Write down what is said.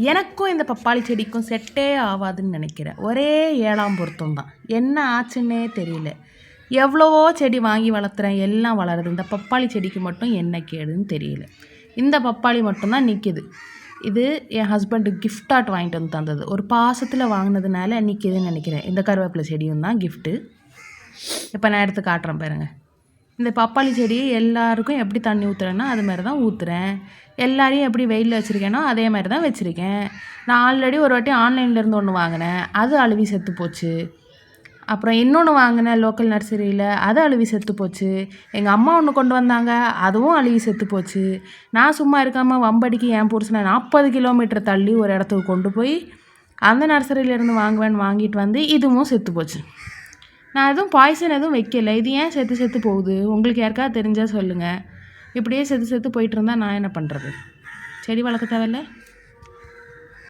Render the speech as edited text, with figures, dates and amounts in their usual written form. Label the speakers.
Speaker 1: எனக்கும் இந்த பப்பாளி செடிக்கும் செட்டே ஆகாதுன்னு நினைக்கிறேன். ஒரே 7ஆம் பொருத்தம் தான். என்ன ஆச்சுன்னே தெரியல. எவ்வளவோ செடி வாங்கி வளர்த்துறேன், எல்லாம் வளருது. இந்த பப்பாளி செடிக்கு மட்டும் என்ன கேடுன்னு தெரியல. இந்த பப்பாளி மட்டும்தான் நிற்கிது. இது என் ஹஸ்பண்டு கிஃப்டாட் வாங்கிட்டு வந்து தந்தது. ஒரு பாசத்தில் வாங்கினதுனால நிற்கிதுன்னு நினைக்கிறேன். இந்த கருவேப்பிலை செடியும் தான் கிஃப்ட்டு. இப்போ நான் எடுத்து காட்டுறேன் பாருங்கள். இந்த பப்பாளி செடி எல்லாருக்கும் எப்படி தண்ணி ஊற்றுறேன்னா அது மாதிரி தான் ஊற்றுறேன். எல்லாரையும் எப்படி வெயிலில் வச்சுருக்கேனோ அதே மாதிரி தான் வச்சுருக்கேன். நான் ஆல்ரெடி ஒரு வாட்டி ஆன்லைன்லேருந்து ஒன்று வாங்கினேன், அது அழுவி செத்து போச்சு. அப்புறம் இன்னொன்று வாங்கினேன் லோக்கல் நர்சரியில், அது அழுவி செத்து போச்சு. எங்கள் அம்மா ஒன்று கொண்டு வந்தாங்க, அதுவும் அழுவி செத்து போச்சு. நான் சும்மா இருக்காமல் வம்படிக்கு என் புருஷனை 40 கிலோமீட்டர் தள்ளி ஒரு இடத்துக்கு கொண்டு போய் அந்த நர்சரியிலேருந்து வாங்குவேன்னு வாங்கிட்டு வந்து இதுவும் செத்து போச்சு. நான் எதுவும் பாய்சன் எதுவும் வைக்கல. இது ஏன் செத்து போகுது? உங்களுக்கு யாருக்காவது தெரிஞ்சால் சொல்லுங்கள். இப்படியே செத்து போயிட்டு இருந்தால் நான் என்ன பண்ணுறது? செடி வளர்க்க தேவையில்ல.